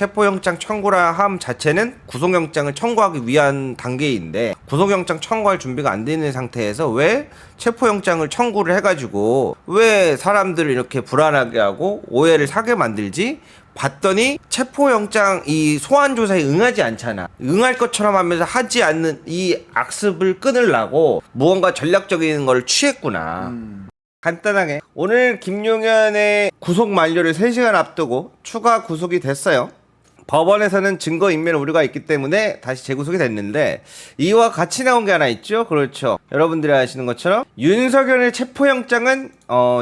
체포영장 청구라 함 자체는 구속영장을 청구하기 위한 단계인데 구속영장 청구할 준비가 안 되는 상태에서 왜 체포영장을 청구를 해가지고 왜 사람들을 이렇게 불안하게 하고 오해를 사게 만들지? 봤더니 체포영장 이 소환조사에 응하지 않잖아. 응할 것처럼 하면서 하지 않는 이 악습을 끊으려고 무언가 전략적인 걸 취했구나. 간단하게 오늘 김용현의 구속 만료를 3시간 앞두고 추가 구속이 됐어요. 법원에서는 증거인멸 우려가 있기 때문에 다시 재구속이 됐는데 이와 같이 나온 게 하나 있죠. 그렇죠. 여러분들이 아시는 것처럼 윤석열의 체포영장은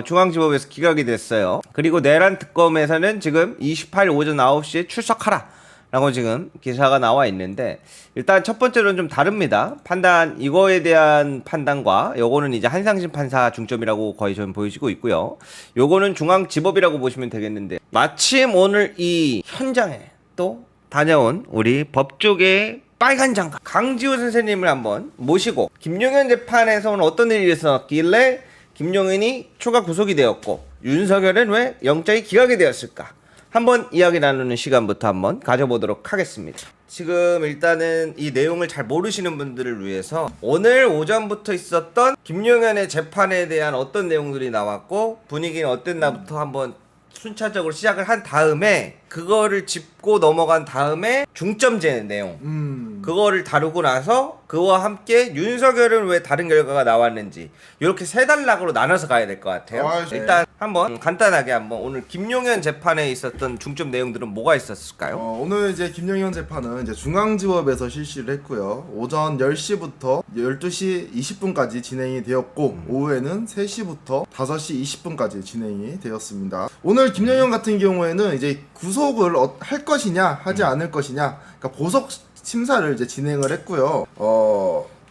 중앙지법에서 기각이 됐어요. 그리고 내란 특검에서는 지금 28일 오전 9시에 출석하라 라고 지금 기사가 나와 있는데 일단 첫 번째로는 좀 다릅니다. 판단, 이거에 대한 판단과 요거는 이제 한상진 판사 중점이라고 거의 저는 보여지고 있고요. 요거는 중앙지법이라고 보시면 되겠는데 마침 오늘 이 현장에 또 다녀온 우리 법조계의 빨간 장갑 강지호 선생님을 한번 모시고 김용현 재판에서 오늘 어떤 일이 있었길래 김용현이 추가 구속이 되었고 윤석열은 왜 영장이 기각이 되었을까? 한번 이야기 나누는 시간부터 한번 가져보도록 하겠습니다. 지금 일단은 이 내용을 잘 모르시는 분들을 위해서 오늘 오전부터 있었던 김용현의 재판에 대한 어떤 내용들이 나왔고 분위기는 어땠나부터 한번 순차적으로 시작을 한 다음에 그거를 짚고 넘어간 다음에 중점제 내용 그거를 다루고 나서 그와 함께 윤석열은 왜 다른 결과가 나왔는지 이렇게 세 단락으로 나눠서 가야 될 것 같아요. 네. 일단 한번 간단하게 한번 오늘 김용현 재판에 있었던 중점 내용들은 뭐가 있었을까요? 오늘 이제 김용현 재판은 이제 중앙지법에서 실시를 했고요. 오전 10시부터 12시 20분까지 진행이 되었고 오후에는 3시부터 5시 20분까지 진행이 되었습니다. 오늘 김용현 같은 경우에는 이제 구속을 할 것이냐 하지 않을 것이냐, 그러니까 보석 심사를 이제 진행을 했고요.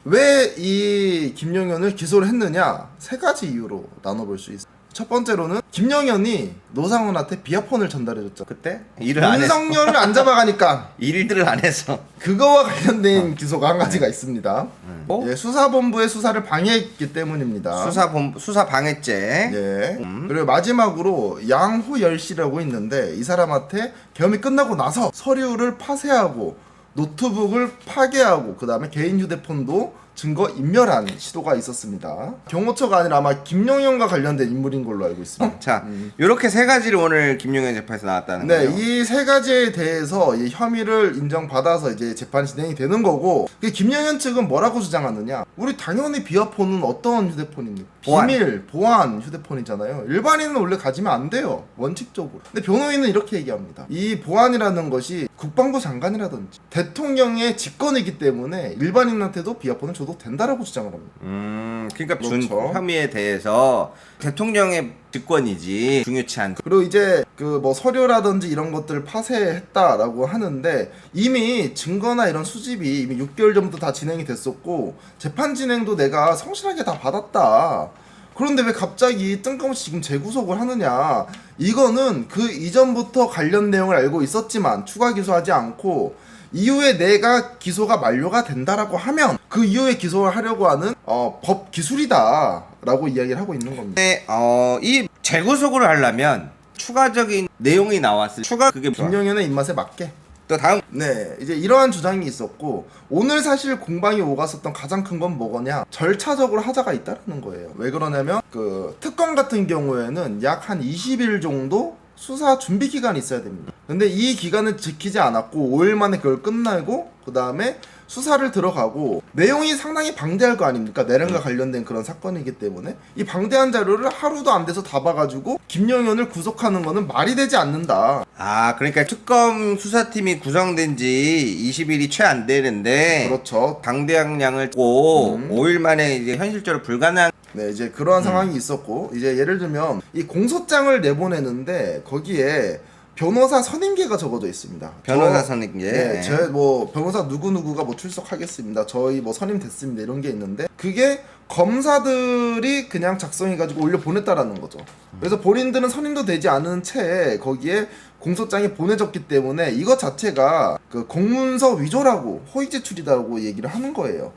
왜 이 김용현을 기소를 했느냐, 세 가지 이유로 나눠볼 수 있어요. 첫 번째로는 김용현이 노상훈한테 비아폰을 전달해줬죠. 그때 일을 안 해서 윤석열을 안 잡아가니까 일들을 안 해서 그거와 관련된 기소가 한 가지가 있습니다. 뭐? 예, 수사본부의 수사를 방해했기 때문입니다. 수사 방해죄. 예. 그리고 마지막으로 양호열 씨라고 있는데 이 사람한테 계엄이 끝나고 나서 서류를 파쇄하고 노트북을 파괴하고 그 다음에 개인 휴대폰도 증거 인멸한 시도가 있었습니다. 경호처가 아니라 아마 김용현과 관련된 인물인 걸로 알고 있습니다. 자, 이렇게 세 가지를 오늘 김용현 재판에서 나왔다는 거예요. 네, 이 세 가지에 대해서 이 혐의를 인정받아서 이제 재판이 진행이 되는 거고, 김용현 측은 뭐라고 주장하느냐? 우리 당연히 비아폰은 어떤 휴대폰입니까? 비밀, 보안 휴대폰이잖아요. 일반인은 원래 가지면 안 돼요, 원칙적으로. 근데 변호인은 이렇게 얘기합니다. 이 보안이라는 것이 국방부 장관이라든지 대통령의 직권이기 때문에 일반인한테도 비아폰을 줘도 된다라고 주장을 합니다. 그러니까 그렇죠. 준 혐의에 대해서 대통령의 직권이지 중요치 않다. 그리고 이제 그 뭐 서류라든지 이런 것들을 파쇄했다라고 하는데 이미 증거나 이런 수집이 이미 6개월 전부터 다 진행이 됐었고 재판 진행도 내가 성실하게 다 받았다. 그런데 왜 갑자기 뜬금없이 지금 재구속을 하느냐? 이거는 그 이전부터 관련 내용을 알고 있었지만 추가 기소하지 않고 이후에 내가 기소가 만료가 된다라고 하면 그 이후에 기소를 하려고 하는 법 기술이다라고 이야기를 하고 있는 겁니다. 근데 이 재구속을 하려면 추가적인 내용이 나왔을 그게 김용현의 입맛에 맞게. 또 다음 네, 이제 이러한 주장이 있었고 오늘 사실 공방이 오갔었던 가장 큰 건 뭐거냐, 절차적으로 하자가 있다라는 거예요. 왜 그러냐면 그 특검 같은 경우에는 약 한 20일 정도 수사 준비 기간이 있어야 됩니다. 근데 이 기간을 지키지 않았고 5일 만에 그걸 끝나고 그 다음에 수사를 들어가고 내용이 상당히 방대할 거 아닙니까? 내란과 관련된 그런 사건이기 때문에 이 방대한 자료를 하루도 안 돼서 다 봐가지고 김용현을 구속하는 거는 말이 되지 않는다. 그러니까 특검 수사팀이 구성된 지 20일이 채 안 되는데 그렇죠. 방대한 양을 고 5일 만에 이제 현실적으로 불가능한. 네, 이제 그러한 상황이 있었고 이제 예를 들면 이 공소장을 내보내는데 거기에 변호사 선임계가 적어져 있습니다. 변호사 선임계. 네, 제 뭐 변호사 누구누구가 뭐 출석하겠습니다. 저희 뭐 선임됐습니다. 이런 게 있는데 그게 검사들이 그냥 작성해가지고 올려 보냈다라는 거죠. 그래서 본인들은 선임도 되지 않은 채 거기에 공소장이 보내졌기 때문에 이것 자체가 그 공문서 위조라고 허위 제출이다라고 얘기를 하는 거예요.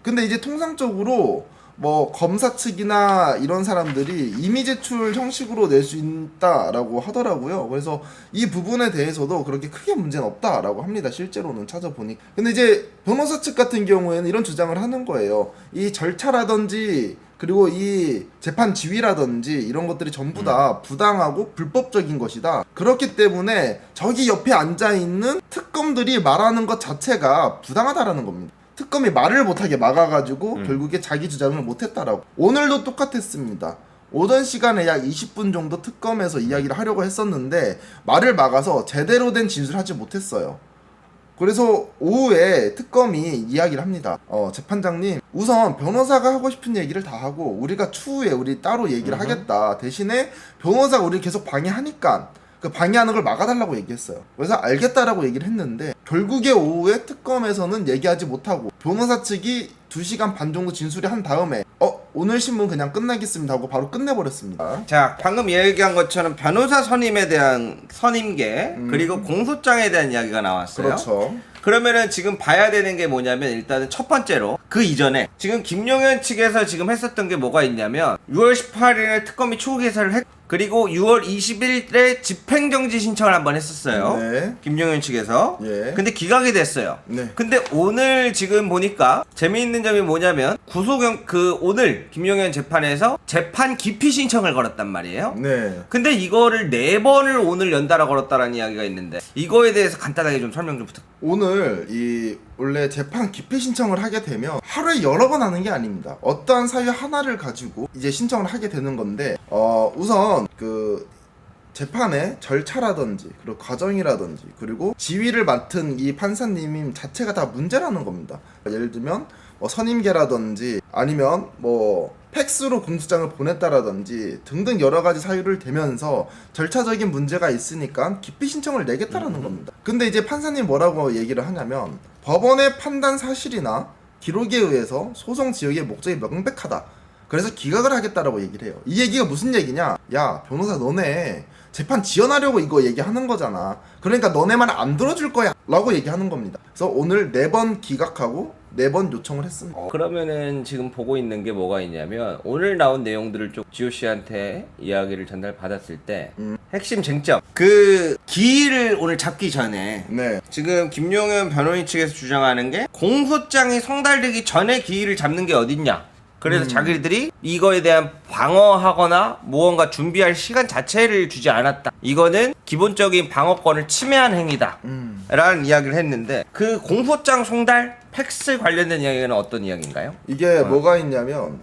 근데 이제 통상적으로 뭐 검사 측이나 이런 사람들이 임의 제출 형식으로 낼 수 있다라고 하더라고요. 그래서 이 부분에 대해서도 그렇게 크게 문제는 없다라고 합니다. 실제로는 찾아보니. 근데 이제 변호사 측 같은 경우에는 이런 주장을 하는 거예요. 이 절차라든지 그리고 이 재판 지휘라든지 이런 것들이 전부 다 부당하고 불법적인 것이다. 그렇기 때문에 저기 옆에 앉아있는 특검들이 말하는 것 자체가 부당하다라는 겁니다. 특검이 말을 못하게 막아가지고 결국에 자기 주장을 못했다라고. 오늘도 똑같았습니다. 오전 시간에 약 20분 정도 특검에서 이야기를 하려고 했었는데 말을 막아서 제대로 된 진술을 하지 못했어요. 그래서 오후에 특검이 이야기를 합니다. 재판장님, 우선 변호사가 하고 싶은 얘기를 다 하고 우리가 추후에 우리 따로 얘기를 하겠다. 대신에 변호사가 우리를 계속 방해하니까 그 방해하는 걸 막아달라고 얘기했어요. 그래서 알겠다라고 얘기를 했는데 결국에 오후에 특검에서는 얘기하지 못하고 변호사 측이 2시간 반 정도 진술을 한 다음에 오늘 신문 그냥 끝나겠습니다 하고 바로 끝내버렸습니다. 자, 방금 얘기한 것처럼 변호사 선임에 대한 선임계 그리고 공소장에 대한 이야기가 나왔어요. 그렇죠. 그러면은 지금 봐야 되는 게 뭐냐면 일단은 첫 번째로 그 이전에 지금 김용현 측에서 지금 했었던 게 뭐가 있냐면 6월 18일에 특검이 초기 개설을 했 그리고 6월 20일에 집행정지 신청을 한번 했었어요. 네. 김용현 측에서. 예. 근데 기각이 됐어요. 네. 근데 오늘 지금 보니까 재미있는 점이 뭐냐면 오늘 김용현 재판에서 재판 기피 신청을 걸었단 말이에요. 네. 근데 이거를 4번을 오늘 연달아 걸었다라는 이야기가 있는데 이거에 대해서 간단하게 좀 설명 좀 부탁. 오늘 원래 재판 기피 신청을 하게 되면 하루에 여러 번 하는 게 아닙니다. 어떠한 사유 하나를 가지고 이제 신청을 하게 되는 건데 우선 그 재판의 절차라든지 그리고 과정이라든지 그리고 지휘를 맡은 이 판사님 자체가 다 문제라는 겁니다. 예를 들면 선임계라든지 아니면 팩스로 공소장을 보냈다라든지 등등 여러 가지 사유를 대면서 절차적인 문제가 있으니까 기피 신청을 내겠다라는 겁니다. 근데 이제 판사님 뭐라고 얘기를 하냐면 법원의 판단 사실이나 기록에 의해서 소송 지역의 목적이 명백하다. 그래서 기각을 하겠다라고 얘기를 해요. 이 얘기가 무슨 얘기냐? 야, 변호사 너네 재판 지연하려고 이거 얘기하는 거잖아. 그러니까 너네 말 안 들어줄 거야 라고 얘기하는 겁니다. 그래서 오늘 4번 기각하고 4번 요청을 했습니다. 그러면은 지금 보고 있는 게 뭐가 있냐면 오늘 나온 내용들을 좀 지호 씨한테 이야기를 전달받았을 때 핵심 쟁점 그 기일을 오늘 잡기 전에 네. 지금 김용현 변호인 측에서 주장하는 게 공소장이 송달되기 전에 기일을 잡는 게 어딨냐. 그래서 자기들이 이거에 대한 방어하거나 무언가 준비할 시간 자체를 주지 않았다. 이거는 기본적인 방어권을 침해한 행위다. 라는 이야기를 했는데 그 공소장 송달 팩스 관련된 이야기는 어떤 이야기인가요? 이게 뭐가 있냐면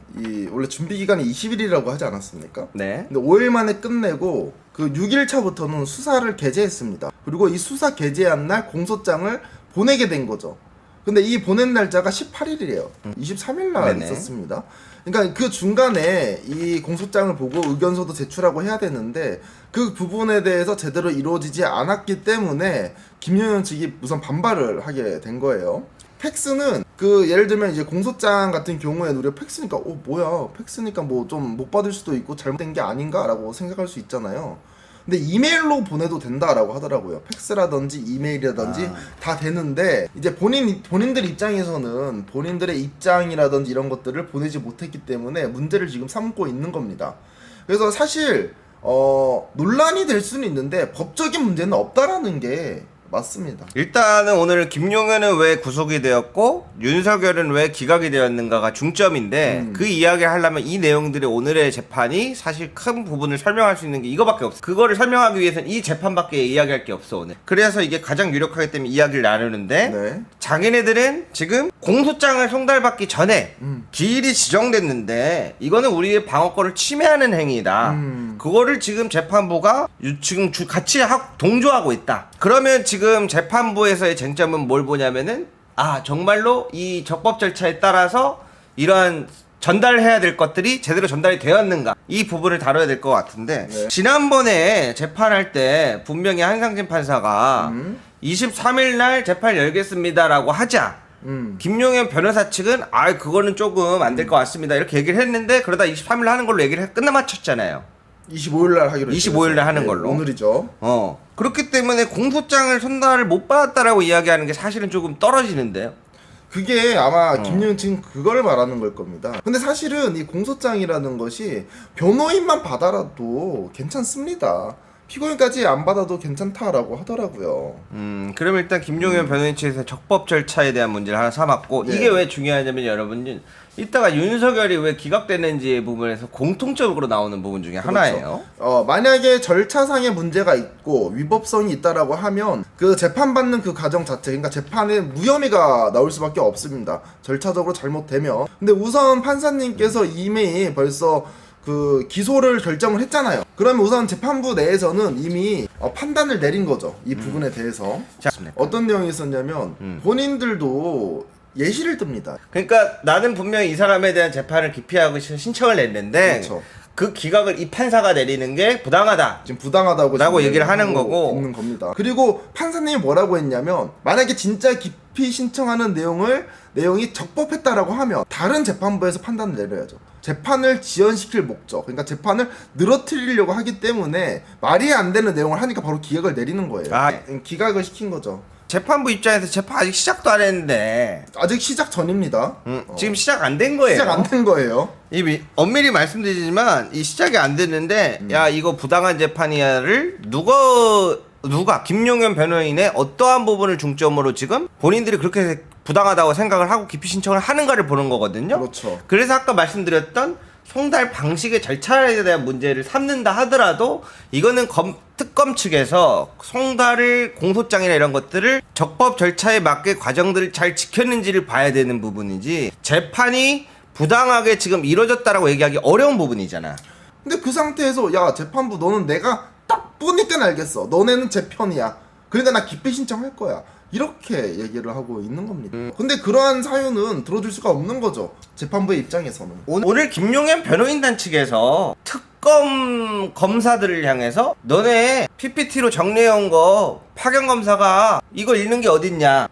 원래 준비 기간이 20일이라고 하지 않았습니까? 네. 근데 5일 만에 끝내고 그 6일차부터는 수사를 개제했습니다. 그리고 이 수사 개제한 날 공소장을 보내게 된 거죠. 근데 이 보낸 날짜가 18일이래요. 23일 날 네네. 있었습니다. 그러니까 그 중간에 이 공소장을 보고 의견서도 제출하고 해야 되는데 그 부분에 대해서 제대로 이루어지지 않았기 때문에 김용현 측이 우선 반발을 하게 된 거예요. 팩스는 예를 들면 이제 공소장 같은 경우에는 우리가 팩스니까 뭐야 팩스니까 뭐 좀 못 받을 수도 있고 잘못된 게 아닌가라고 생각할 수 있잖아요. 근데 이메일로 보내도 된다라고 하더라고요. 팩스라든지 이메일이라든지 다 되는데 이제 본인들 입장에서는 본인들의 입장이라든지 이런 것들을 보내지 못했기 때문에 문제를 지금 삼고 있는 겁니다. 그래서 사실 논란이 될 수는 있는데 법적인 문제는 없다라는 게 맞습니다. 일단은 오늘 김용현은 왜 구속이 되었고 윤석열은 왜 기각이 되었는가가 중점인데 그 이야기를 하려면 이 내용들이 오늘의 재판이 사실 큰 부분을 설명할 수 있는 게 이거밖에 없어. 그거를 설명하기 위해서는 이 재판밖에 이야기할 게 없어 오늘. 그래서 이게 가장 유력하기 때문에 이야기를 나누는데 네. 자기네들은 지금 공소장을 송달받기 전에 기일이 지정됐는데 이거는 우리의 방어권을 침해하는 행위다. 그거를 지금 재판부가 지금 같이 동조하고 있다. 그러면 지금 재판부에서의 쟁점은 뭘 보냐면은 정말로 이 적법 절차에 따라서 이러한 전달해야 될 것들이 제대로 전달이 되었는가 이 부분을 다뤄야 될 것 같은데 네. 지난번에 재판할 때 분명히 한상진 판사가 23일 날 재판 열겠습니다라고 하자 김용현 변호사 측은 그거는 조금 안 될 것 같습니다 이렇게 얘기를 했는데 그러다 23일 하는 걸로 얘기를 끝내맞췄잖아요. 25일 날 하기로 25일 날 하는 걸로. 오늘이죠. 그렇기 때문에 공소장을 손달을 못 받았다라고 이야기하는 게 사실은 조금 떨어지는데요. 그게 아마 김용현 지금 그걸 말하는 걸 겁니다. 근데 사실은 이 공소장이라는 것이 변호인만 받아라도 괜찮습니다. 피고인까지 안 받아도 괜찮다라고 하더라고요. 그럼 일단 김용현 변호인 측에서 적법 절차에 대한 문제를 하나 삼았고 네. 이게 왜 중요하냐면 여러분 이따가 윤석열이 왜 기각되는지 부분에서 공통적으로 나오는 부분 중에 하나예요. 만약에 절차상의 문제가 있고 위법성이 있다라고 하면 그 재판받는 그 과정 자체, 그러니까 재판에 무혐의가 나올 수밖에 없습니다. 절차적으로 잘못되면. 근데 우선 판사님께서 이미 벌써 그 기소를 결정을 했잖아요. 그러면 우선 재판부 내에서는 이미 판단을 내린 거죠. 이 부분에 대해서. 자, 어떤 내용이 있었냐면 본인들도 예시를 듭니다. 그러니까 나는 분명히 이 사람에 대한 재판을 기피하고 신청을 냈는데 그렇죠. 그 기각을 이 판사가 내리는 게 부당하다. 지금 부당하다고 라고 지금 얘기를 하는 거고. 있는 겁니다. 그리고 판사님이 뭐라고 했냐면 만약에 진짜 기피 신청하는 내용이 적법했다라고 하면 다른 재판부에서 판단을 내려야죠. 재판을 지연시킬 목적, 그러니까 재판을 늘어뜨리려고 하기 때문에 말이 안 되는 내용을 하니까 바로 기각을 내리는 거예요. 기각을 시킨 거죠. 재판부 입장에서 재판 아직 시작도 안 했는데 아직 시작 전입니다. 지금 시작 안 된 거예요. 시작 안 된 거예요. 이미 엄밀히 말씀드리지만 이 시작이 안 됐는데 야 이거 부당한 재판이야를 누가 김용현 변호인의 어떠한 부분을 중점으로 지금 본인들이 그렇게 부당하다고 생각을 하고 기피 신청을 하는가를 보는 거거든요. 그렇죠. 그래서 아까 말씀드렸던 송달 방식의 절차에 대한 문제를 삼는다 하더라도 이거는 특검 측에서 송달을 공소장이나 이런 것들을 적법 절차에 맞게 과정들을 잘 지켰는지를 봐야 되는 부분이지 재판이 부당하게 지금 이루어졌다라고 얘기하기 어려운 부분이잖아. 근데 그 상태에서 야 재판부 너는 내가 딱 보니까 알겠어. 너네는 제 편이야. 그러니까 나 기피 신청할 거야. 이렇게 얘기를 하고 있는 겁니다. 근데 그러한 사유는 들어줄 수가 없는 거죠. 재판부의 입장에서는. 오늘 김용현 변호인단 측에서 특검 검사들을 향해서 너네 PPT로 정리해온 거 파견 검사가 이걸 읽는 게 어딨냐?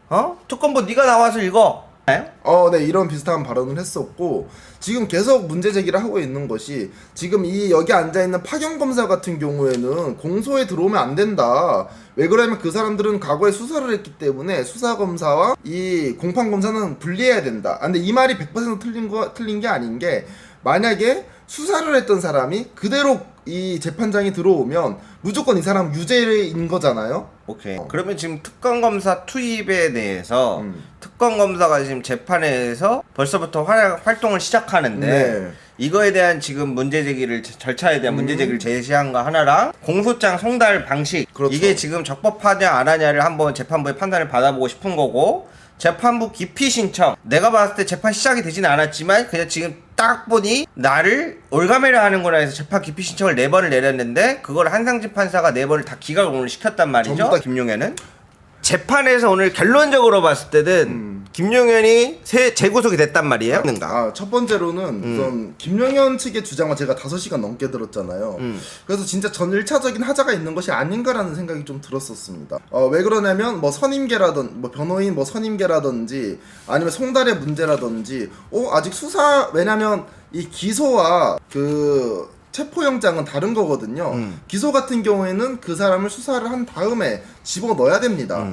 특검보 네가 나와서 읽어. 네, 이런 비슷한 발언을 했었고 지금 계속 문제 제기를 하고 있는 것이 지금 여기 앉아 있는 파견 검사 같은 경우에는 공소에 들어오면 안 된다. 왜 그러냐면 그 사람들은 과거에 수사를 했기 때문에 수사 검사와 이 공판 검사는 분리해야 된다. 근데 이 말이 100% 틀린 게 아닌 게 만약에 수사를 했던 사람이 그대로 이 재판장이 들어오면 무조건 이 사람 유죄인 거잖아요. 오케이. 그러면 지금 특검 검사 투입에 대해서 특검 검사가 지금 재판에서 벌써부터 활동을 시작하는데 네. 이거에 대한 지금 문제 제기를 절차에 대한 문제 제기를 제시한 거 하나랑 공소장 송달 방식 그렇죠. 이게 지금 적법하냐 안 하냐를 한번 재판부의 판단을 받아보고 싶은 거고 재판부 기피 신청 내가 봤을 때 재판 시작이 되지는 않았지만 그냥 지금 딱 보니 나를 올가매려 하는 거라 해서 재판 기피 신청을 4번을 내렸는데 그걸 한상진 판사가 4번을 다 기각을 오늘 시켰단 말이죠. 전부 다 김용현은 재판에서 오늘 결론적으로 봤을 때는 김용현이 재구속이 됐단 말이에요. 첫 번째로는 우선 김용현 측의 주장은 제가 5시간 넘게 들었잖아요. 그래서 진짜 전 1차적인 하자가 있는 것이 아닌가라는 생각이 좀 들었었습니다. 왜 그러냐면 뭐 선임계라든지 뭐 변호인 뭐 선임계라든지 아니면 송달의 문제라든지 아직 수사 왜냐면 이 기소와 그 체포영장은 다른 거거든요. 기소 같은 경우에는 그 사람을 수사를 한 다음에 집어넣어야 됩니다.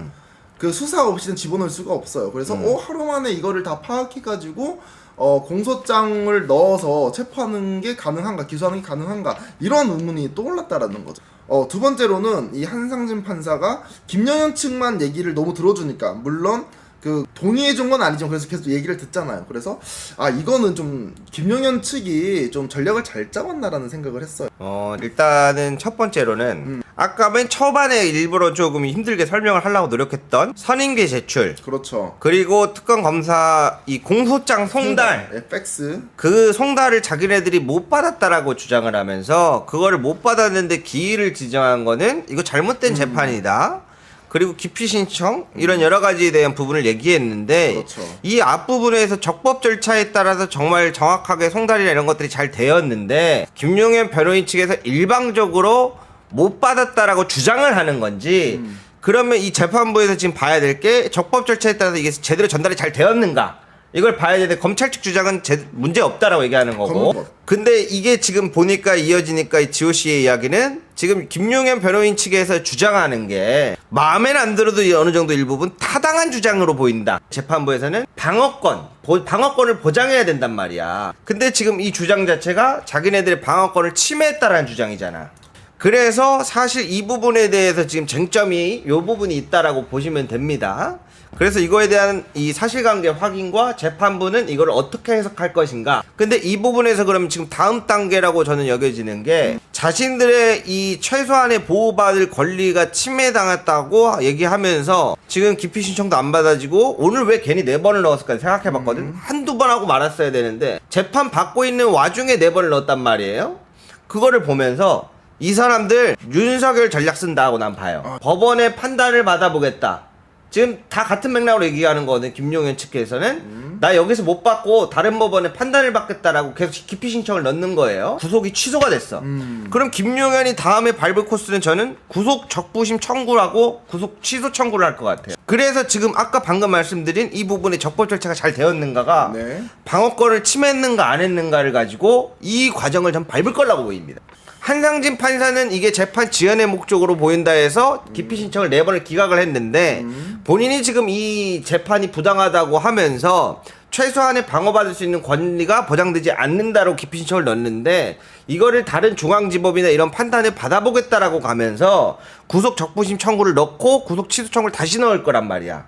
그 수사 없이는 집어넣을 수가 없어요. 그래서 하루 만에 이거를 다 파악해가지고 공소장을 넣어서 체포하는 게 가능한가, 기소하는 게 가능한가 이런 의문이 떠올랐다라는 거죠. 두 번째로는 이 한상진 판사가 김용현 측만 얘기를 너무 들어주니까 물론 그 동의해준 건 아니지만 그래서 계속 얘기를 듣잖아요. 그래서 이거는 좀 김용현 측이 좀 전략을 잘 짜왔나라는 생각을 했어요. 일단은 첫 번째로는 아까 맨 초반에 일부러 조금 힘들게 설명을 하려고 노력했던 선임계 제출 그렇죠. 그리고 특검 검사 이 공소장 송달 팩스 그 송달을 자기네들이 못 받았다라고 주장을 하면서 그거를 못 받았는데 기일을 지정한 거는 이거 잘못된 재판이다. 그리고 기피 신청 이런 여러 가지에 대한 부분을 얘기했는데 그렇죠. 이 앞부분에서 적법 절차에 따라서 정말 정확하게 송달이나 이런 것들이 잘 되었는데 김용현 변호인 측에서 일방적으로 못 받았다라고 주장을 하는 건지 그러면 이 재판부에서 지금 봐야 될 게 적법 절차에 따라서 이게 제대로 전달이 잘 되었는가 이걸 봐야 되는데 검찰 측 주장은 문제 없다라고 얘기하는 거고. 검- 근데 이게 지금 보니까 이어지니까 이 GOC의 이야기는 지금 김용현 변호인 측에서 주장하는 게 마음에는 안 들어도 어느 정도 일부분 타당한 주장으로 보인다. 재판부에서는 방어권을 보장해야 된단 말이야. 근데 지금 이 주장 자체가 자기네들의 방어권을 침해했다라는 주장이잖아. 그래서 사실 이 부분에 대해서 지금 쟁점이 이 부분이 있다라고 보시면 됩니다. 그래서 이거에 대한 이 사실관계 확인과 재판부는 이걸 어떻게 해석할 것인가. 근데 이 부분에서 그러면 지금 다음 단계라고 저는 여겨지는 게 자신들의 이 최소한의 보호받을 권리가 침해당했다고 얘기하면서 지금 기피 신청도 안 받아지고 오늘 왜 괜히 4번을 넣었을까 생각해봤거든. 한두 번 하고 말았어야 되는데 재판 받고 있는 와중에 4번을 넣었단 말이에요. 그거를 보면서 이 사람들 윤석열 전략 쓴다고 난 봐요. 법원의 판단을 받아보겠다. 지금 다 같은 맥락으로 얘기하는 거거든. 김용현 측에서는 나 여기서 못 받고 다른 법원에 판단을 받겠다라고 계속 기피 신청을 넣는 거예요. 구속이 취소가 됐어. 그럼 김용현이 다음에 밟을 코스는 저는 구속 적부심 청구를 하고 구속 취소 청구를 할 것 같아요. 그래서 지금 아까 방금 말씀드린 이 부분의 적법 절차가 잘 되었는가가 네. 방어권을 침해했는가 안 했는가를 가지고 이 과정을 전 밟을 거라고 보입니다. 한상진 판사는 이게 재판 지연의 목적으로 보인다 해서 기피 신청을 4번을 기각을 했는데 본인이 지금 이 재판이 부당하다고 하면서 최소한의 방어받을 수 있는 권리가 보장되지 않는다로 기피 신청을 넣었는데 이거를 다른 중앙지법이나 이런 판단을 받아보겠다라고 가면서 구속 적부심 청구를 넣고 구속 취소 청구를 다시 넣을 거란 말이야.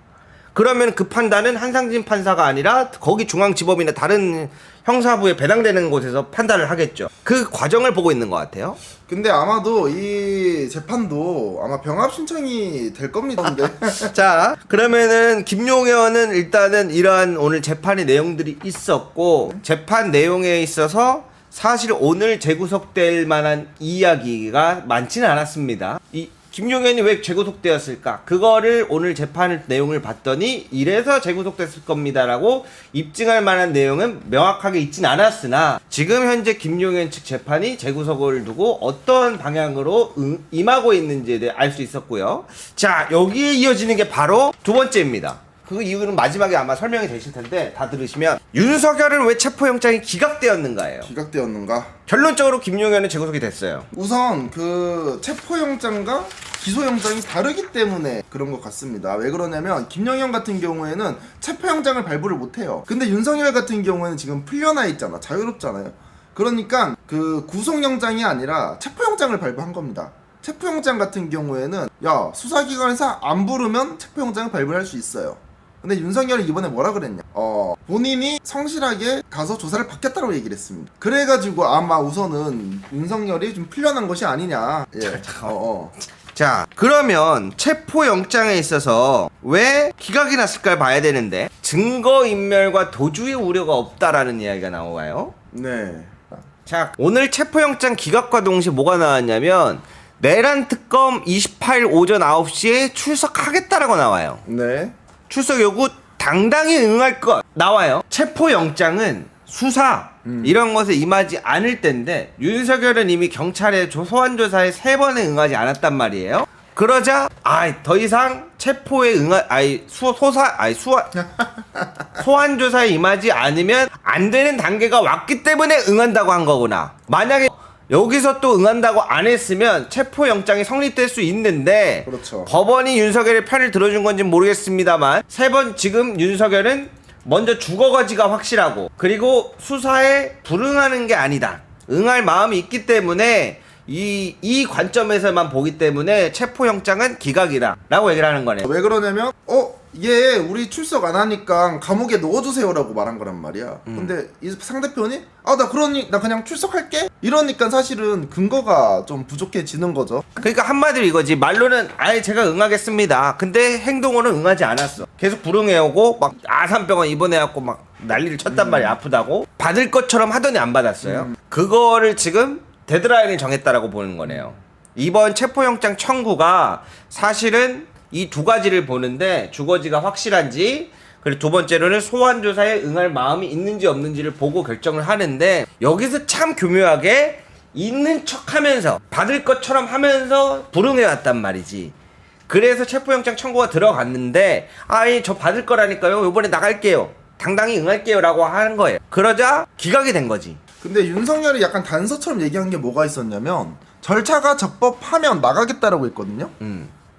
그러면 그 판단은 한상진 판사가 아니라 거기 중앙지법이나 다른 형사부에 배당되는 곳에서 판단을 하겠죠. 그 과정을 보고 있는 것 같아요. 근데 아마도 이 재판도 아마 병합 신청이 될 겁니다. 근데 자, 그러면은 김용현은 일단은 이러한 오늘 재판의 내용들이 있었고 재판 내용에 있어서 사실 오늘 재구속될 만한 이야기가 많지는 않았습니다. 이 김용현이 왜 재구속되었을까? 그거를 오늘 재판 내용을 봤더니 이래서 재구속됐을 겁니다라고 입증할 만한 내용은 명확하게 있진 않았으나 지금 현재 김용현 측 재판이 재구속을 두고 어떤 방향으로 임하고 있는지에 대해 알 수 있었고요. 자, 여기에 이어지는 게 바로 두 번째입니다. 그 이유는 마지막에 아마 설명이 되실 텐데 다 들으시면 윤석열은 왜 체포영장이 기각되었는가예요. 기각되었는가? 결론적으로 김용현은 재구속이 됐어요. 우선 그 체포영장과 기소영장이 다르기 때문에 그런 것 같습니다. 왜 그러냐면 김영현 같은 경우에는 체포영장을 발부를 못해요. 근데 윤석열 같은 경우에는 지금 풀려나 있잖아. 자유롭잖아요. 그러니까 그 구속영장이 아니라 체포영장을 발부한 겁니다. 체포영장 같은 경우에는 야 수사기관에서 안 부르면 체포영장을 발부할 수 있어요. 근데 윤석열이 이번에 뭐라 그랬냐? 본인이 성실하게 가서 조사를 받겠다고 얘기를 했습니다. 그래가지고 아마 우선은 윤석열이 좀 풀려난 것이 아니냐. 예. 자, 그러면 체포영장에 있어서 왜 기각이 났을까 봐야 되는데 증거인멸과 도주의 우려가 없다라는 이야기가 나와요. 네. 자, 오늘 체포영장 기각과 동시에 뭐가 나왔냐면 내란 특검 28일 오전 9시에 출석하겠다라고 나와요. 네. 출석 요구 당당히 응할 것 나와요. 체포영장은 수사 이런 것에 임하지 않을 때인데 윤석열은 이미 경찰의 소환조사에 3번에 응하지 않았단 말이에요. 그러자 더 이상 체포에 소환조사에 임하지 않으면 안 되는 단계가 왔기 때문에 응한다고 한 거구나. 만약에 여기서 또 응한다고 안 했으면 체포영장이 성립될 수 있는데 그렇죠. 법원이 윤석열의 편을 들어준 건지는 모르겠습니다만 3번 지금 윤석열은 먼저 주거거지가 확실하고 그리고 수사에 불응하는 게 아니다. 응할 마음이 있기 때문에 이 관점에서만 보기 때문에 체포영장은 기각이다 라고 얘기를 하는 거네요. 왜 그러냐면 얘 우리 출석 안 하니까 감옥에 넣어주세요라고 말한 거란 말이야. 근데 이 상대편이 나 그냥 출석할게 이러니까 사실은 근거가 좀 부족해지는 거죠. 그러니까 한마디로 이거지. 말로는 제가 응하겠습니다. 근데 행동으로는 응하지 않았어. 계속 불응해오고 막 아산병원 입원해갖고 막 난리를 쳤단 말이야. 아프다고 받을 것처럼 하더니 안 받았어요. 그거를 지금 데드라인을 정했다라고 보는 거네요. 이번 체포영장 청구가 사실은 이 두 가지를 보는데 주거지가 확실한지 그리고 두 번째로는 소환조사에 응할 마음이 있는지 없는지를 보고 결정을 하는데 여기서 참 교묘하게 있는 척하면서 받을 것처럼 하면서 불응해왔단 말이지. 그래서 체포영장 청구가 들어갔는데 저 받을 거라니까요. 이번에 나갈게요. 당당히 응할게요라고 하는 거예요. 그러자 기각이 된 거지. 근데 윤석열이 약간 단서처럼 얘기한 게 뭐가 있었냐면 절차가 적법하면 나가겠다라고 했거든요.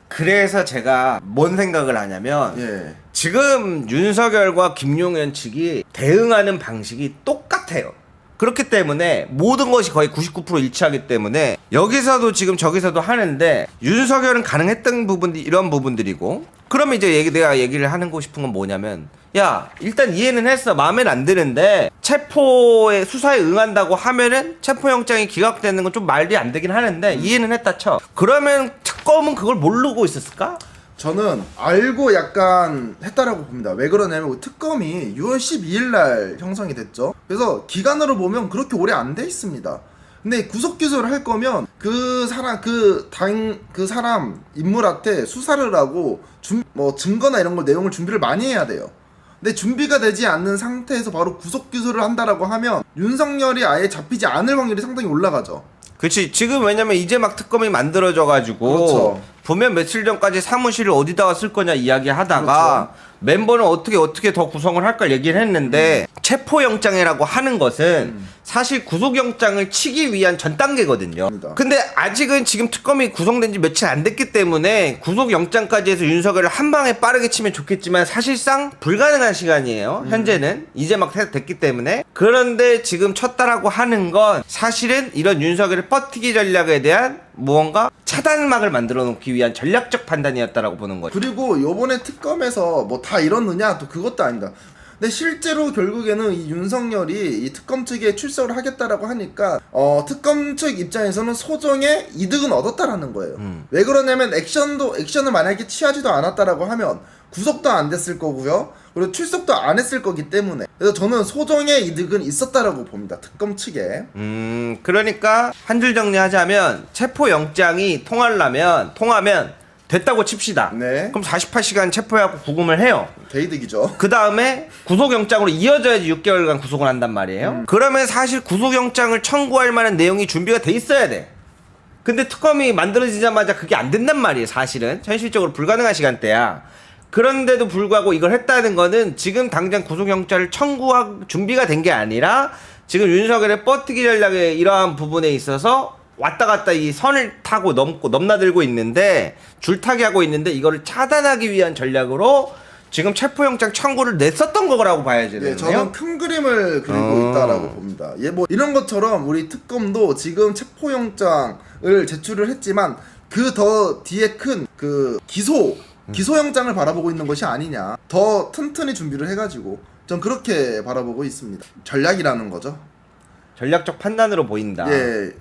그래서 제가 뭔 생각을 하냐면 예. 지금 윤석열과 김용현 측이 대응하는 방식이 똑같아요. 그렇기 때문에 모든 것이 거의 99% 일치하기 때문에 여기서도 지금 저기서도 하는데 윤석열은 가능했던 부분이 이런 부분들이고, 그러면 이제 내가 얘기를 하는 거 싶은 건 뭐냐면, 야 일단 이해는 했어. 마음에는 안 드는데 체포에 수사에 응한다고 하면은 체포영장이 기각되는 건 좀 말이 안 되긴 하는데 이해는 했다 쳐. 그러면 특검은 그걸 모르고 있었을까? 저는 알고 약간 했다라고 봅니다. 왜 그러냐면 특검이 6월 12일 날 형성이 됐죠. 그래서 기간으로 보면 그렇게 오래 안 돼 있습니다. 근데 구속 기소를 할 거면 그 사람 인물한테 수사를 하고 증거나 이런 걸 내용을 준비를 많이 해야 돼요. 근데 준비가 되지 않는 상태에서 바로 구속 기소를 한다라고 하면 윤석열이 아예 잡히지 않을 확률이 상당히 올라가죠. 그렇지. 지금 왜냐면 이제 막 특검이 만들어져가지고 그렇죠. 보면 며칠 전까지 사무실을 어디다가 쓸 거냐 이야기하다가 그렇죠. 멤버는 어떻게 더 구성을 할까 얘기를 했는데 체포영장이라고 하는 것은 사실 구속영장을 치기 위한 전 단계거든요. 맞습니다. 근데 아직은 지금 특검이 구성된 지 며칠 안 됐기 때문에 구속영장까지 해서 윤석열을 한 방에 빠르게 치면 좋겠지만 사실상 불가능한 시간이에요. 현재는 이제 막 됐기 때문에. 그런데 지금 쳤다라고 하는 건 사실은 이런 윤석열의 버티기 전략에 대한 무언가 차단막을 만들어 놓기 위한 전략적 판단이었다라고 보는 거죠. 그리고 요번에 특검에서 뭐 다 이뤘느냐 또 그것도 아니다. 근데 실제로 결국에는 이 윤석열이 이 특검 측에 출석을 하겠다라고 하니까 특검 측 입장에서는 소정의 이득은 얻었다라는 거예요. 왜 그러냐면 액션을 만약에 취하지도 않았다라고 하면 구속도 안 됐을 거고요. 그리고 출석도 안 했을 거기 때문에. 그래서 저는 소정의 이득은 있었다라고 봅니다. 특검 측에. 그러니까 한 줄 정리하자면 체포영장이 통하면 됐다고 칩시다. 네. 그럼 48시간 체포해갖고 구금을 해요. 개이득이죠. 그 다음에 구속영장으로 이어져야지 6개월간 구속을 한단 말이에요. 그러면 사실 구속영장을 청구할 만한 내용이 준비가 돼 있어야 돼. 근데 특검이 만들어지자마자 그게 안 된단 말이에요. 사실은 현실적으로 불가능한 시간대야. 그런데도 불구하고 이걸 했다는 거는 지금 당장 구속영장을 청구할 준비가 된 게 아니라 지금 윤석열의 버티기 전략의 이러한 부분에 있어서 왔다 갔다 이 선을 타고 넘나들고 있는데, 줄타기 하고 있는데, 이거를 차단하기 위한 전략으로 지금 체포영장 청구를 냈었던 거라고 봐야지 되네요. 예, 저는 큰 그림을 그리고 있다라고 봅니다. 예, 뭐 이런 것처럼 우리 특검도 지금 체포영장을 제출을 했지만 그 더 뒤에 큰 그 기소영장을 바라보고 있는 것이 아니냐. 더 튼튼히 준비를 해가지고 전 그렇게 바라보고 있습니다. 전략이라는 거죠. 전략적 판단으로 보인다. 예.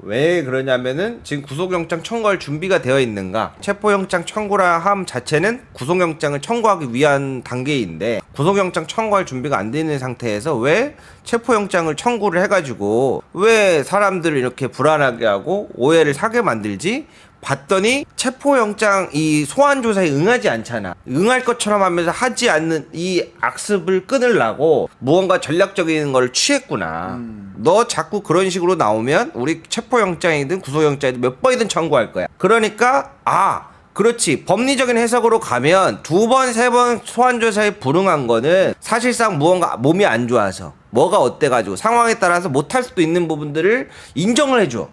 왜 그러냐면은 지금 구속영장 청구할 준비가 되어 있는가? 체포영장 청구라 함 자체는 구속영장을 청구하기 위한 단계인데 구속영장 청구할 준비가 안 되는 상태에서 왜 체포영장을 청구를 해가지고 왜 사람들을 이렇게 불안하게 하고 오해를 사게 만들지? 봤더니 체포영장 이 소환조사에 응하지 않잖아. 응할 것처럼 하면서 하지 않는 이 악습을 끊으려고 무언가 전략적인 걸 취했구나. 너 자꾸 그런 식으로 나오면 우리 체포영장이든 구속영장이든 몇 번이든 청구할 거야. 그러니까 그렇지. 법리적인 해석으로 가면 2번, 3번 소환조사에 불응한 거는 사실상 무언가 몸이 안 좋아서 뭐가 어때가지고 상황에 따라서 못할 수도 있는 부분들을 인정을 해줘.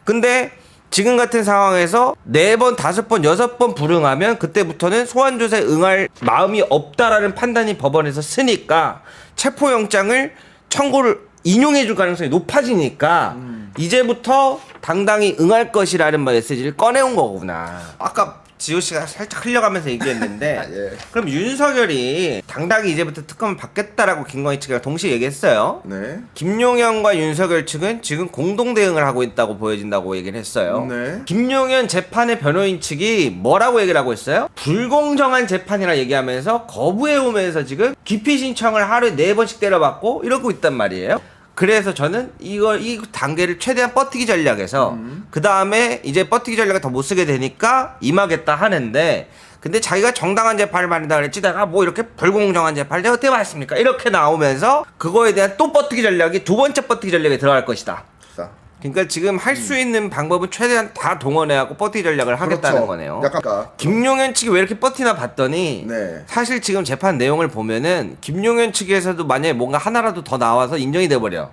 근데 지금 같은 상황에서 4번, 5번, 6번 불응하면 그때부터는 소환조사에 응할 마음이 없다라는 판단이 법원에서 쓰니까 체포영장을 청구를 인용해줄 가능성이 높아지니까 이제부터 당당히 응할 것이라는 메시지를 꺼내온 거구나. 아까 지호씨가 살짝 흘려가면서 얘기했는데 예. 그럼 윤석열이 당당히 이제부터 특검을 받겠다라고 김건희 측이랑 동시에 얘기했어요. 네. 김용현과 윤석열 측은 지금 공동 대응을 하고 있다고 보여진다고 얘기를 했어요. 네. 김용현 재판의 변호인 측이 뭐라고 얘기를 하고 있어요? 불공정한 재판이라 얘기하면서 거부해오면서 지금 기피 신청을 하루에 4번씩 때려받고 이러고 있단 말이에요. 그래서 저는 이 단계를 최대한 버티기 전략에서 그 다음에 이제 버티기 전략을 더 못 쓰게 되니까 임하겠다 하는데, 근데 자기가 정당한 재판을 받는다 그랬지 내가 뭐 이렇게 불공정한 재판을 내가 어떻게 받습니까? 이렇게 나오면서 그거에 대한 또 버티기 전략이 두 번째 버티기 전략에 들어갈 것이다. 자, 그러니까 지금 할 수 있는 방법은 최대한 다 동원해갖고 버티 전략을 하겠다는 그렇죠. 거네요. 약간 김용현 측이 왜 이렇게 버티나 봤더니 네. 사실 지금 재판 내용을 보면은 김용현 측에서도 만약에 뭔가 하나라도 더 나와서 인정이 돼버려.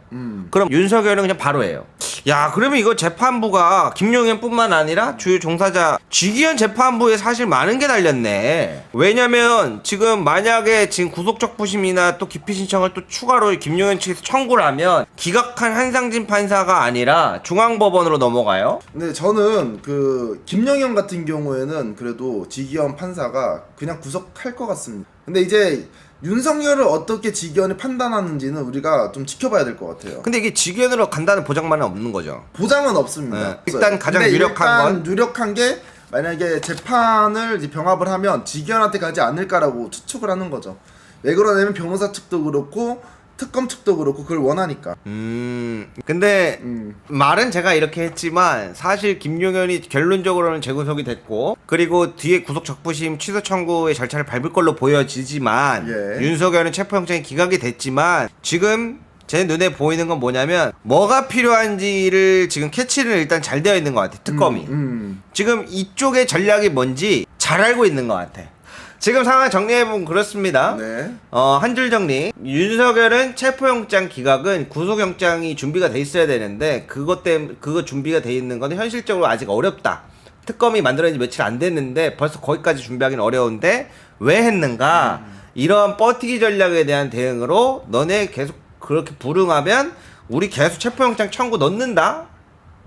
그럼 윤석열은 그냥 바로 해요. 야, 그러면 이거 재판부가 김용현뿐만 아니라 주요 종사자 지기현 재판부에 사실 많은 게 달렸네. 왜냐면 지금 만약에 지금 구속적부심이나 또 기피 신청을 또 추가로 김용현 측에서 청구를 하면 기각한 한상진 판사가 아니라 중앙법원으로 넘어가요. 근데 저는 그 김영현 같은 경우에는 그래도 지기현 판사가 그냥 구속할 것 같습니다. 근데 이제 윤석열을 어떻게 지기현이 판단하는지는 우리가 좀 지켜봐야 될 것 같아요. 근데 이게 지기현으로 간다는 보장만은 없는 거죠. 보장은 없습니다. 네. 없어요. 일단 가장 근데 유력한 일단 유력한 게 만약에 재판을 이제 병합을 하면 지기현한테 가지 않을까라고 추측을 하는 거죠. 왜 그러냐면 변호사 측도 그렇고 특검 측도 그렇고 그걸 원하니까. 근데 말은 제가 이렇게 했지만 사실 김용현이 결론적으로는 재구속이 됐고 그리고 뒤에 구속적부심 취소 청구의 절차를 밟을 걸로 보여지지만 예. 윤석열은 체포영장이 기각이 됐지만 지금 제 눈에 보이는 건 뭐냐면 뭐가 필요한지를 지금 캐치를 일단 잘 되어 있는 것 같아. 특검이 지금 이쪽의 전략이 뭔지 잘 알고 있는 것 같아. 지금 상황 정리해보면 그렇습니다. 네. 한 줄 정리. 윤석열은 체포영장 기각은 구속영장이 준비가 돼 있어야 되는데 그거 준비가 돼 있는 건 현실적으로 아직 어렵다. 특검이 만들어진 지 며칠 안 됐는데 벌써 거기까지 준비하기는 어려운데 왜 했는가? 이러한 버티기 전략에 대한 대응으로 너네 계속 그렇게 불응하면 우리 계속 체포영장 청구 넣는다?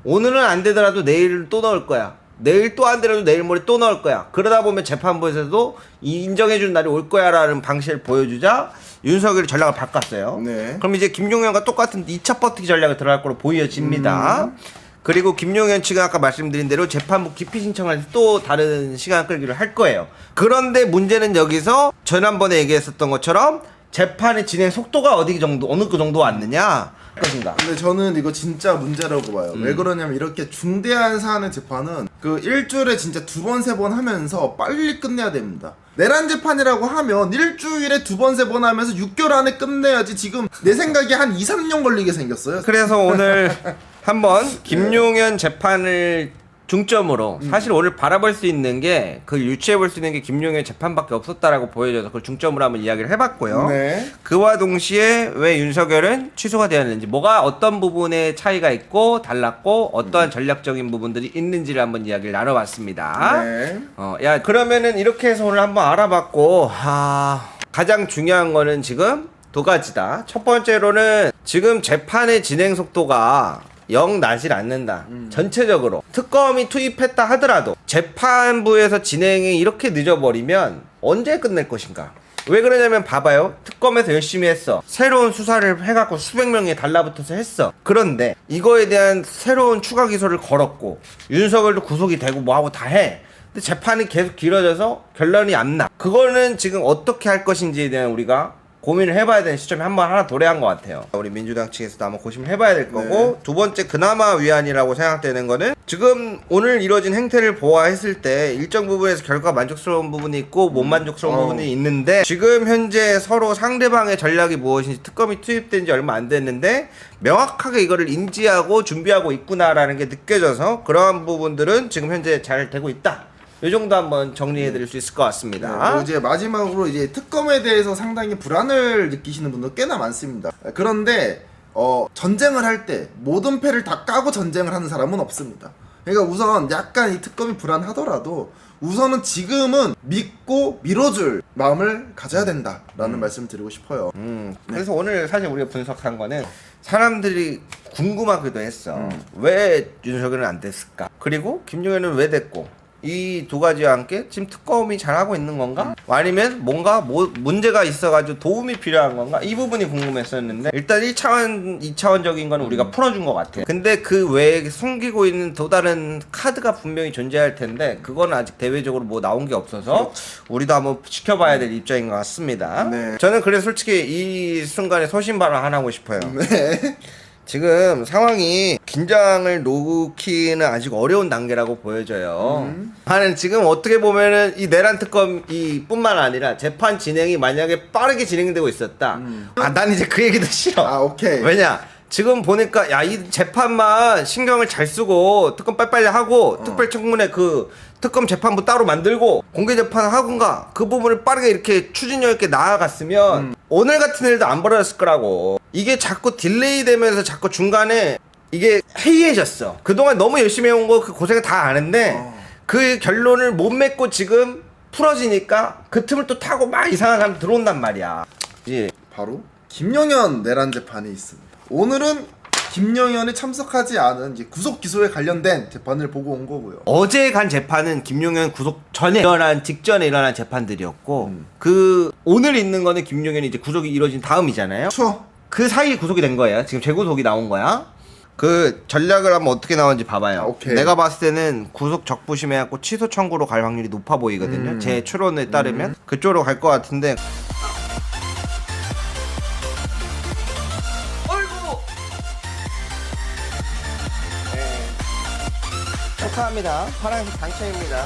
오늘은 안 되더라도 내일 또 넣을 거야. 내일 또 안 되더라도 내일 모레 또 넣을 거야. 그러다 보면 재판부에서도 인정해주는 날이 올 거야 라는 방식을 보여주자 윤석열이 전략을 바꿨어요. 네. 그럼 이제 김용현과 똑같은 2차 버티기 전략을 들어갈 거로 보여집니다. 그리고 김용현 측은 아까 말씀드린 대로 재판부 기피 신청을 또 다른 시간 끌기를 할 거예요. 그런데 문제는 여기서 지난번에 얘기했었던 것처럼 재판의 진행 속도가 어느 그 정도 왔느냐 것인가. 근데 저는 이거 진짜 문제라고 봐요. 왜 그러냐면 이렇게 중대한 사안의 재판은 그 일주일에 진짜 2번, 3번 하면서 빨리 끝내야 됩니다. 내란 재판이라고 하면 일주일에 2번, 3번 하면서 6개월 안에 끝내야지. 지금 내 생각에 한 2, 3년 걸리게 생겼어요. 그래서 오늘 한번 김용현 재판을 중점으로 사실 오늘 바라볼 수 있는 게 그걸 유추해볼 수 있는 게 김용현 재판밖에 없었다라고 보여져서 그걸 중점으로 한번 이야기를 해봤고요. 네. 그와 동시에 왜 윤석열은 취소가 되었는지 뭐가 어떤 부분에 차이가 있고 달랐고 어떠한 전략적인 부분들이 있는지를 한번 이야기를 나눠봤습니다. 네. 야 그러면은 이렇게 해서 오늘 한번 알아봤고 가장 중요한 거는 지금 두 가지다. 첫 번째로는 지금 재판의 진행 속도가 영 나질 않는다. 전체적으로 특검이 투입했다 하더라도 재판부에서 진행이 이렇게 늦어버리면 언제 끝낼 것인가. 왜 그러냐면 봐봐요. 특검에서 열심히 했어. 새로운 수사를 해갖고 수백 명이 달라붙어서 했어. 그런데 이거에 대한 새로운 추가 기소를 걸었고 윤석열도 구속이 되고 뭐하고 다 해. 근데 재판이 계속 길어져서 결론이 안 나. 그거는 지금 어떻게 할 것인지에 대한 우리가 고민을 해봐야 되는 시점이 하나 도래한 것 같아요. 우리 민주당 측에서도 한번 고심을 해봐야 될 거고 네. 두 번째 그나마 위안이라고 생각되는 거는 지금 오늘 이뤄진 행태를 보아했을 때 일정 부분에서 결과가 만족스러운 부분이 있고 못 만족스러운 부분이 있는데 지금 현재 서로 상대방의 전략이 무엇인지 특검이 투입된 지 얼마 안 됐는데 명확하게 이거를 인지하고 준비하고 있구나라는 게 느껴져서 그러한 부분들은 지금 현재 잘 되고 있다. 이 정도 한번 정리해드릴 수 있을 것 같습니다. 그리고 이제 마지막으로 이제 특검에 대해서 상당히 불안을 느끼시는 분들 꽤나 많습니다. 그런데 전쟁을 할 때 모든 패를 다 까고 전쟁을 하는 사람은 없습니다. 그러니까 우선 약간 이 특검이 불안하더라도 우선은 지금은 믿고 밀어줄 마음을 가져야 된다라는 말씀을 드리고 싶어요. 그래서 오늘 사실 우리가 분석한 거는 사람들이 궁금하기도 했어. 왜 윤석열은 안 됐을까? 그리고 김용현은 왜 됐고? 이 두 가지와 함께 지금 특검이 잘하고 있는 건가? 아니면 뭔가 문제가 있어가지고 도움이 필요한 건가? 이 부분이 궁금했었는데 일단 1차원, 2차원적인 건 우리가 풀어준 것 같아요. 근데 그 외에 숨기고 있는 또 다른 카드가 분명히 존재할 텐데 그거는 아직 대외적으로 뭐 나온 게 없어서 우리도 한번 지켜봐야 될 입장인 것 같습니다. 네. 저는 그래서 솔직히 이 순간에 소신 발언 하나 하고 싶어요. 네. 지금 상황이 긴장을 놓기는 아직 어려운 단계라고 보여져요. 하는 지금 어떻게 보면은 이 내란 특검이 뿐만 아니라 재판 진행이 만약에 빠르게 진행되고 있었다. 난 이제 그 얘기도 싫어. 오케이. 왜냐? 지금 보니까 야 이 재판만 신경을 잘 쓰고 특검 빨리빨리 하고 특별청문회 그 특검 재판부 따로 만들고 공개 재판 하건가 그 부분을 빠르게 이렇게 추진력 있게 나아갔으면 오늘 같은 일도 안 벌어졌을 거라고. 이게 자꾸 딜레이 되면서 자꾸 중간에 이게 해이해졌어. 그동안 너무 열심히 해온 거 그 고생 다 아는데 그 결론을 못 맺고 지금 풀어지니까 그 틈을 또 타고 막 이상한 사람 들어온단 말이야. 예. 바로 김영현 내란 재판이 있습니다. 오늘은 김영현이 참석하지 않은 이제 구속 기소에 관련된 재판을 보고 온 거고요. 어제 간 재판은 김용현 구속 전에 직전에 일어난 재판들이었고 그 오늘 있는 거는 김용현이 이제 구속이 이루어진 다음이잖아요. 추워. 그 사이에 구속이 된 거예요. 지금 재구속이 나온 거야. 그 전략을 한번 어떻게 나오는지 봐봐요. 오케이. 내가 봤을 때는 구속 적부심해갖고 취소 청구로 갈 확률이 높아 보이거든요. 제 추론에 따르면 그쪽으로 갈 것 같은데. 어이구. 네. 축하합니다. 파란색 당첨입니다.